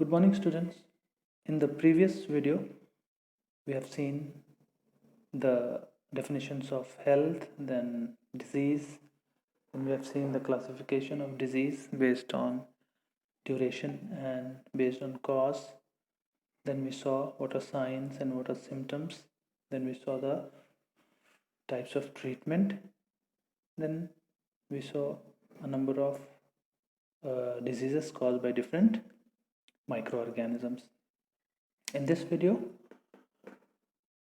Good morning, students. In the previous video, we have seen the definitions of health, then disease, and we have seen the classification of disease based on duration and based on cause. Then we saw what are signs and what are symptoms. Then we saw the types of treatment. Then we saw a number of diseases caused by different microorganisms. In this video,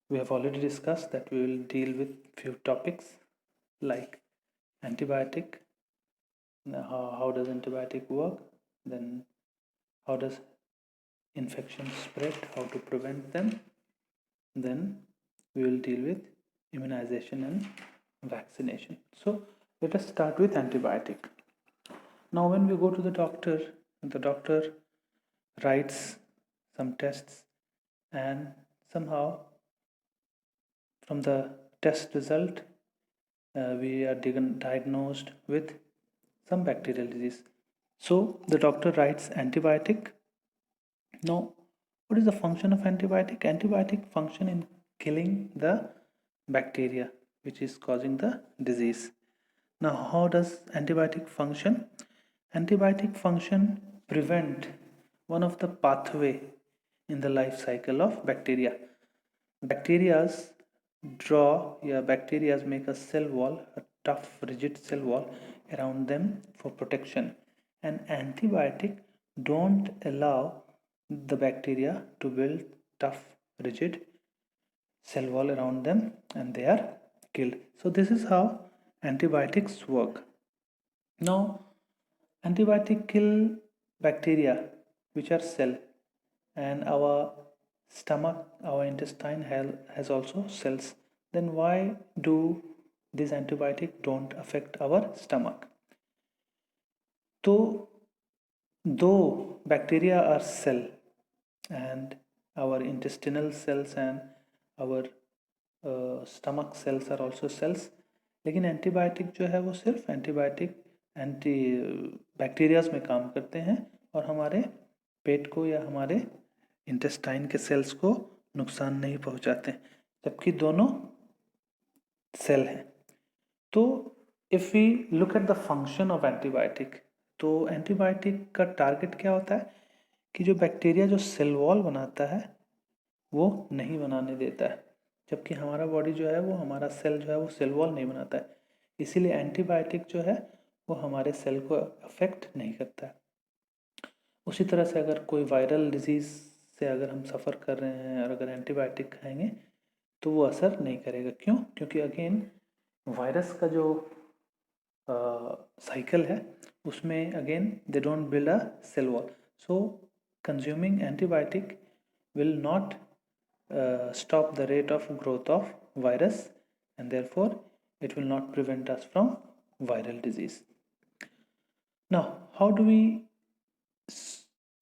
we have already discussed that we will deal with few topics like antibiotic. Now, how does antibiotic work? Then how does infection spread? How to prevent them? Then we will deal with immunization and vaccination. So let us start with antibiotic. Now when we go to the doctor writes some tests, and somehow from the test result we are diagnosed with some bacterial disease. So the doctor writes antibiotic. Now, what is the function of antibiotic? Antibiotic function in killing the bacteria which is causing the disease. Now, how does antibiotic function? Antibiotic function prevent one of the pathway in the life cycle of bacteria. Bacterias bacterias make a cell wall, a tough rigid cell wall around them for protection, and antibiotic don't allow the bacteria to build tough rigid cell wall around them, and they are killed. So this is how antibiotics work. Now antibiotic kill bacteria which are cell, and our stomach, our intestine has also cells. Then why do these antibiotics don't affect our stomach? So though bacteria are cell and our intestinal cells and our stomach cells are also cells, लेकिन antibiotic जो है वो सिर्फ antibiotic anti bacterias में काम करते हैं और हमारे पेट को या हमारे इंटेस्टाइन के सेल्स को नुकसान नहीं पहुंचाते, जबकि दोनों सेल हैं. तो if we look at the function of antibiotic, तो एंटीबायोटिक का टारगेट क्या होता है कि जो बैक्टीरिया जो सेल वॉल बनाता है वो नहीं बनाने देता है, जबकि हमारा बॉडी जो है वो हमारा सेल जो है वो सेल वॉल नहीं बनाता है. इसीलिए एंटीबायोटिक जो है वो हमारे सेल को अफेक्ट नहीं करता है. उसी तरह से अगर कोई वायरल डिजीज़ से अगर हम सफ़र कर रहे हैं और अगर एंटीबायोटिक खाएंगे तो वो असर नहीं करेगा. क्यों? क्योंकि अगेन वायरस का जो साइकिल है उसमें again they don't build a cell wall. So consuming antibiotic will not stop the rate of growth of virus, and therefore it will not prevent us from viral disease. Now, how do we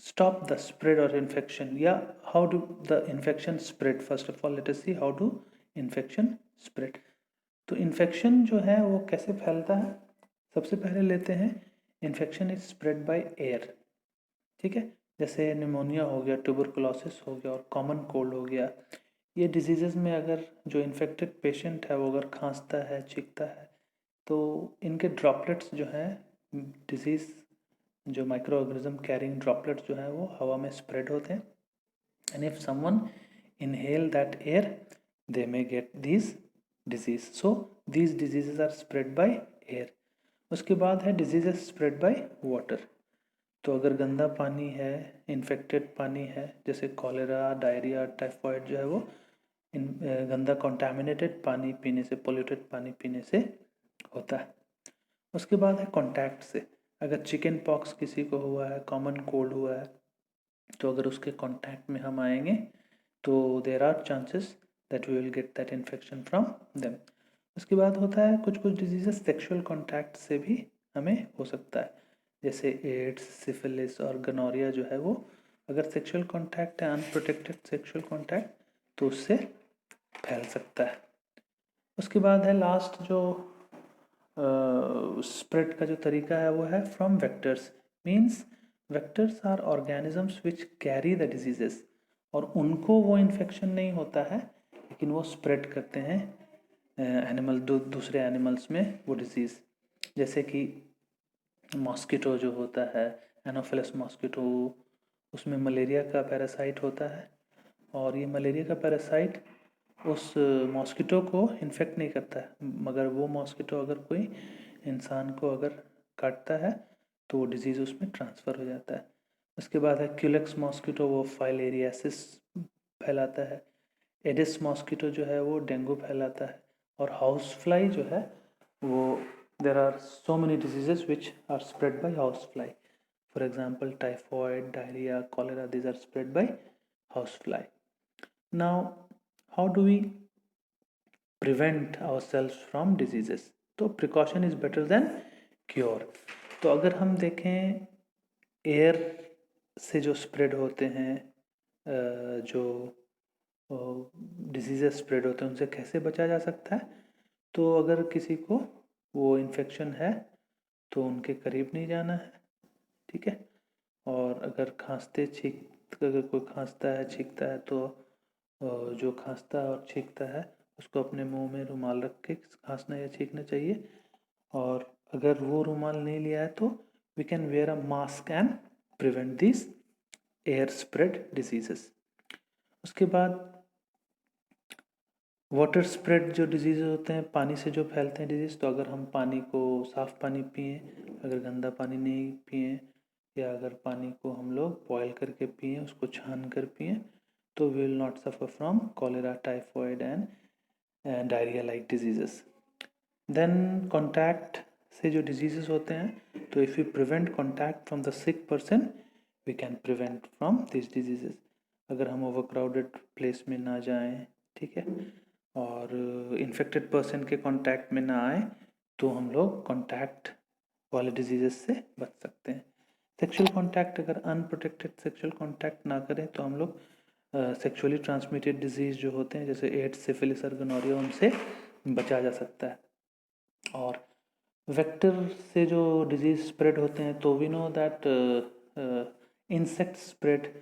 stop the spread or infection? Yeah, how do the infection spread? First of all, let us see how do infection spread. तो infection जो है वो कैसे फैलता है? सबसे पहले लेते हैं infection is spread by air. ठीक है, जैसे निमोनिया हो गया, ट्यूबरकुलोसिस हो गया और कॉमन कोल्ड हो गया. ये डिजीज़ में अगर जो इन्फेक्टेड पेशेंट है वो अगर खांसता है, चीखता है, तो इनके ड्रॉपलेट्स जो हैं डिजीज़ जो माइक्रो ऑर्गेनिज्म कैरिंग ड्रॉपलेट्स जो हैं वो हवा में स्प्रेड होते हैं. And if someone inhale that air they may get this disease. So these diseases are spread by air. उसके बाद है डिजीज़ स्प्रेड बाय वाटर. तो अगर गंदा पानी है, इन्फेक्टेड पानी है, जैसे कॉलेरा, डायरिया, टाइफॉइड जो है वो गंदा कॉन्टैमिनेटेड पानी पीने से, पोल्यूटेड पानी पीने से होता है. उसके बाद है कॉन्टैक्ट से. अगर चिकन पॉक्स किसी को हुआ है, कॉमन कोल्ड हुआ है, तो अगर उसके कॉन्टैक्ट में हम आएंगे तो there are chances that we will get that infection from them. उसके बाद होता है कुछ डिजीज़ेस सेक्सुअल कॉन्टैक्ट से भी हमें हो सकता है, जैसे एड्स, सिफिलिस और गनोरिया जो है वो अगर सेक्सुअल कॉन्टैक्ट है, अनप्रोटेक्टेड सेक्सुअल कॉन्टैक्ट, तो उससे फैल सकता है. उसके बाद है लास्ट जो स्प्रेड का जो तरीका है वो है from vectors. Means vectors are organisms which carry the diseases, और उनको वो इन्फेक्शन नहीं होता है लेकिन वो स्प्रेड करते हैं एनिमल दूसरे एनिमल्स में वो डिजीज़। जैसे कि मॉस्किटो जो होता है, एनोफिलस मॉस्किटो, उसमें मलेरिया का पैरासाइट होता है, और ये मलेरिया का पैरासाइट उस मॉस्किटो को इन्फेक्ट नहीं करता है, मगर वो मॉस्किटो अगर कोई इंसान को अगर काटता है तो वो डिजीज़ उसमें ट्रांसफ़र हो जाता है। उसके बाद है क्यूलेक्स मॉस्किटो, वो फाइलेरियासिस फैलाता है। एडिस मॉस्किटो जो है वो डेंगू फैलाता है। और हाउस फ्लाई जो है वो, there are so many diseases which are spread by house fly. For example, typhoid, diarrhea, cholera, these are spread by housefly. Now, how do we prevent ourselves from diseases? तो precaution is better than cure. तो अगर हम देखें air से जो spread होते हैं, जो डिजीज़ेस स्प्रेड होते हैं, उनसे कैसे बचा जा सकता है? तो अगर किसी को वो इन्फेक्शन है तो उनके करीब नहीं जाना है, ठीक है। और अगर अगर कोई खांसता है छींकता है तो जो खांसता है और छींकता है उसको अपने मुंह में रुमाल रख के खांसना या छींकना चाहिए। और अगर वो रुमाल नहीं लिया है तो we can wear a mask and prevent this air spread diseases. उसके बाद वाटर स्प्रेड जो डिजीज़ होते हैं, पानी से जो फैलते हैं डिजीज़, तो अगर हम पानी को साफ़ पानी पिए, अगर गंदा पानी नहीं पिए, या अगर पानी को हम लोग बॉयल करके पिए, उसको छान कर पिए, तो we will not suffer from cholera, typhoid and diarrhoea like diseases. Then contact से जो डिजीज़ेस होते हैं, तो if you prevent contact from the sick person we can prevent from this diseases. अगर हम ओवर क्राउडेड प्लेस में ना जाएं, ठीक है, और इन्फेक्टेड पर्सन के कांटेक्ट में ना आए, तो हम लोग कांटेक्ट वाले डिजीजेस से बच सकते हैं। सेक्सुअल कांटेक्ट, अगर अनप्रोटेक्टेड सेक्सुअल कांटेक्ट ना करें तो हम लोग सेक्सुअली ट्रांसमिटेड डिजीज़ जो होते हैं जैसे एड्स, सिफिलिस और गोनोरिया, उनसे बचा जा सकता है। और वेक्टर से जो डिजीज़ स्प्रेड होते हैं, तो we know that insect spread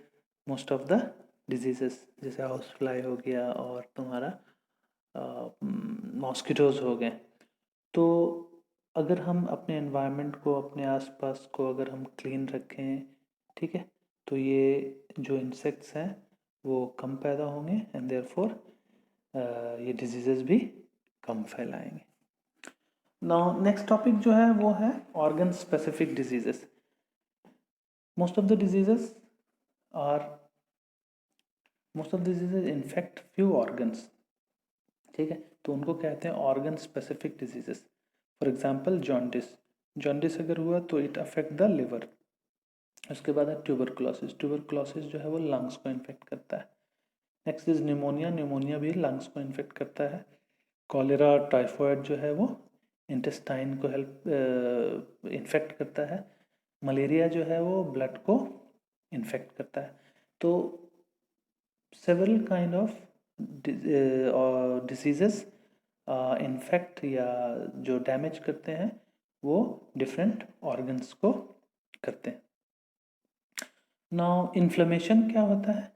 most of the diseases, जैसे हाउस फ्लाई हो गया और तुम्हारा मॉस्किटोज़ हो गए। तो अगर हम अपने एनवायरनमेंट को, अपने आसपास को अगर हम क्लीन रखें, ठीक है, तो ये जो इंसेक्ट्स हैं वो कम पैदा होंगे एंड देयरफॉर ये डिजीज़ेस भी कम फैलाएंगे। नाउ नेक्स्ट टॉपिक जो है वो है organ specific diseases. Most of the diseases infect few organs, ठीक है, तो उनको कहते हैं organ specific diseases. For example jaundice अगर हुआ तो इट अफेक्ट द लिवर। उसके बाद है ट्यूबरकुलोसिस जो है वो लंग्स को इन्फेक्ट करता है। नेक्स्ट इज न्यूमोनिया भी लंग्स को इन्फेक्ट करता है। कॉलेरा, टाइफॉइड जो है वो इंटेस्टाइन को इन्फेक्ट करता है। मलेरिया जो है वो ब्लड को इन्फेक्ट करता है। तो several kind of diseases infect या जो डैमेज करते हैं वो डिफरेंट ऑर्गन्स को करते हैं। नाउ इन्फ्लेमेशन क्या होता है?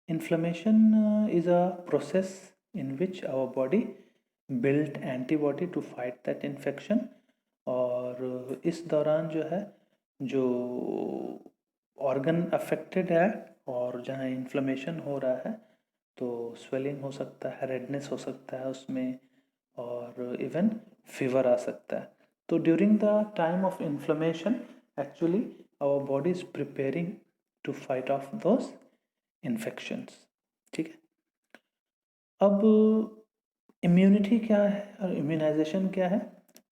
Inflammation is a process in which our body build antibody to fight that infection. और इस दौरान जो है, जो ऑर्गन अफेक्टेड है और जहाँ इन्फ्लेमेशन हो रहा है, तो स्वेलिंग हो सकता है, रेडनेस हो सकता है उसमें, और इवन फीवर आ सकता है। तो during the time of inflammation actually our body is preparing to fight off those infections, ठीक है। अब इम्यूनिटी क्या है और इम्यूनाइजेशन क्या है?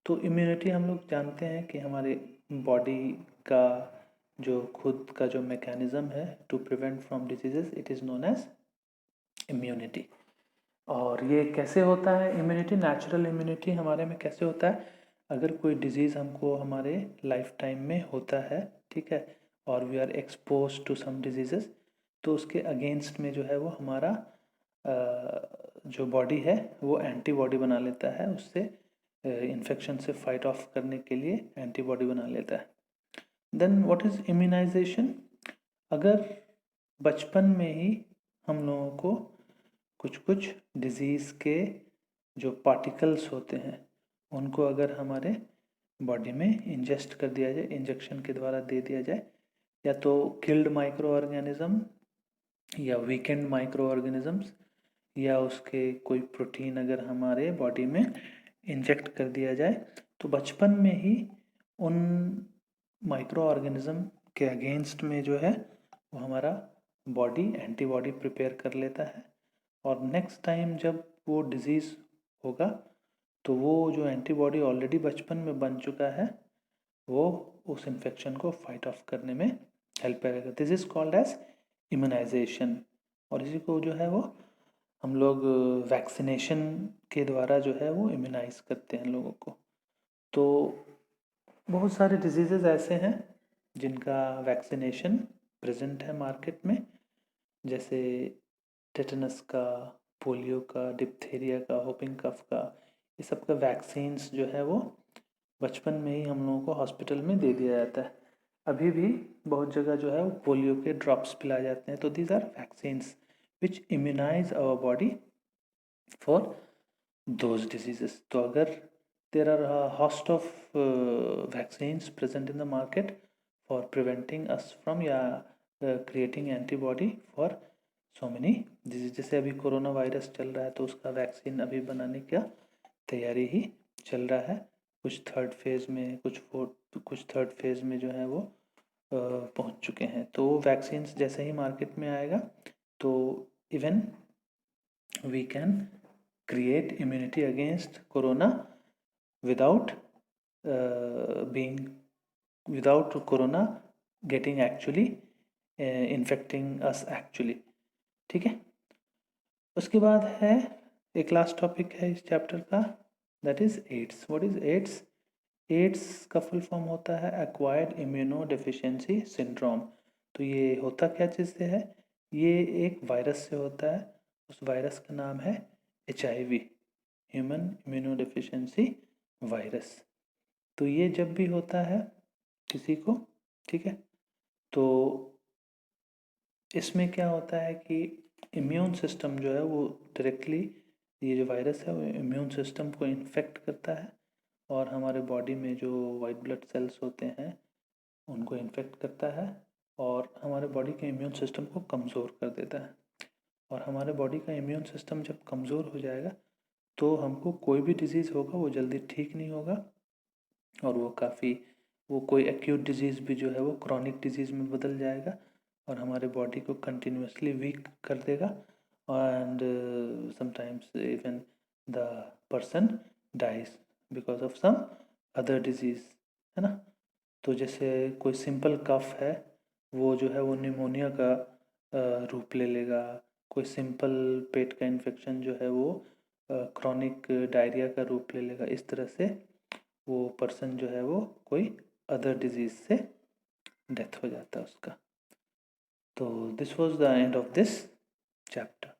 तो इम्यूनिटी हम लोग जानते हैं कि हमारे बॉडी का जो खुद का जो मैकेनिज्म है to prevent from diseases, it is known as immunity. और ये कैसे होता है इम्यूनिटी? नेचुरल इम्यूनिटी हमारे में कैसे होता है? अगर कोई डिजीज़ हमको हमारे लाइफ टाइम में होता है, ठीक है, और we are expose to some diseases, तो उसके अगेंस्ट में जो है वो हमारा जो बॉडी है वो एंटीबॉडी बना लेता है, उससे इन्फेक्शन से फाइट ऑफ करने के लिए एंटीबॉडी बना लेता है। Then what is immunisation? अगर बचपन में ही हम लोगों को कुछ कुछ डिजीज़ के जो पार्टिकल्स होते हैं उनको अगर हमारे बॉडी में इंजेस्ट कर दिया जाए, इंजेक्शन के द्वारा दे दिया जाए, या तो किल्ड माइक्रो ऑर्गेनिज्म या वीकेंड माइक्रो ऑर्गेनिजम्स, या उसके कोई प्रोटीन अगर हमारे बॉडी में इंजेक्ट कर दिया जाए, तो बचपन में ही उन माइक्रो ऑर्गेनिज्म के अगेंस्ट में जो है वो हमारा बॉडी एंटीबॉडी प्रिपेयर कर लेता है, और नेक्स्ट टाइम जब वो डिजीज़ होगा तो वो जो एंटीबॉडी ऑलरेडी बचपन में बन चुका है वो उस इन्फेक्शन को फाइट ऑफ करने में हेल्प करेगा। This is called as immunisation. और इसी को जो है वो हम लोग वैक्सीनेशन के द्वारा जो है वो इम्यूनाइज करते हैं लोगों को। तो बहुत सारे डिजीज़ेज़ ऐसे हैं जिनका वैक्सीनेशन प्रेजेंट है मार्केट में, जैसे टेटनस का, पोलियो का, डिप्थीरिया का, होपिंग कफ का, ये सब का वैक्सीन्स जो है वो बचपन में ही हम लोगों को हॉस्पिटल में दे दिया जाता है। अभी भी बहुत जगह जो है वो पोलियो के ड्रॉप्स पिलाए जाते हैं। तो these are vaccines which immunise our body for those diseases. तो अगर there are a host of vaccines present in the market for preventing us from creating antibody for so many diseases। जैसे अभी corona virus चल रहा है तो उसका vaccine अभी बनाने का तैयारी ही चल रहा है। कुछ थर्ड फेज़ में, कुछ थर्ड फेज़ में जो है वो पहुंच चुके हैं। तो वैक्सीन्स जैसे ही मार्केट में आएगा तो even we can create immunity against corona without without corona getting actually infecting us actually। ठीक है। उसके बाद है एक लास्ट टॉपिक है इस चैप्टर का, that is AIDS. What is AIDS? AIDS का फुल फॉर्म होता है एक्वायर्ड इम्यूनो डेफिशिएंसी सिंड्रोम। तो ये होता क्या चीज़ से है? ये एक वायरस से होता है। उस वायरस का नाम है HIV, human immuno deficiency virus. तो ये जब भी होता है किसी को, ठीक है, तो इसमें क्या होता है कि इम्यून सिस्टम जो है वो डायरेक्टली, ये जो वायरस है वो इम्यून सिस्टम को इन्फेक्ट करता है और हमारे बॉडी में जो वाइट ब्लड सेल्स होते हैं उनको इन्फेक्ट करता है और हमारे बॉडी के इम्यून सिस्टम को कमज़ोर कर देता है। और हमारे बॉडी का इम्यून सिस्टम जब कमज़ोर हो जाएगा तो हमको कोई भी डिजीज़ होगा वो जल्दी ठीक नहीं होगा, और वो कोई एक्यूट डिजीज़ भी जो है वो क्रॉनिक डिजीज़ में बदल जाएगा और हमारे बॉडी को कंटिन्यूसली वीक कर देगा, and sometimes even the person dies because of some other disease, है ना। तो जैसे कोई सिंपल कफ है वो जो है वो निमोनिया का रूप ले लेगा, कोई सिंपल पेट का इन्फेक्शन जो है वो क्रॉनिक डायरिया का रूप ले लेगा। इस तरह से वो पर्सन जो है वो कोई अदर डिजीज़ से डेथ हो जाता है उसका। तो this was the end of this chapter.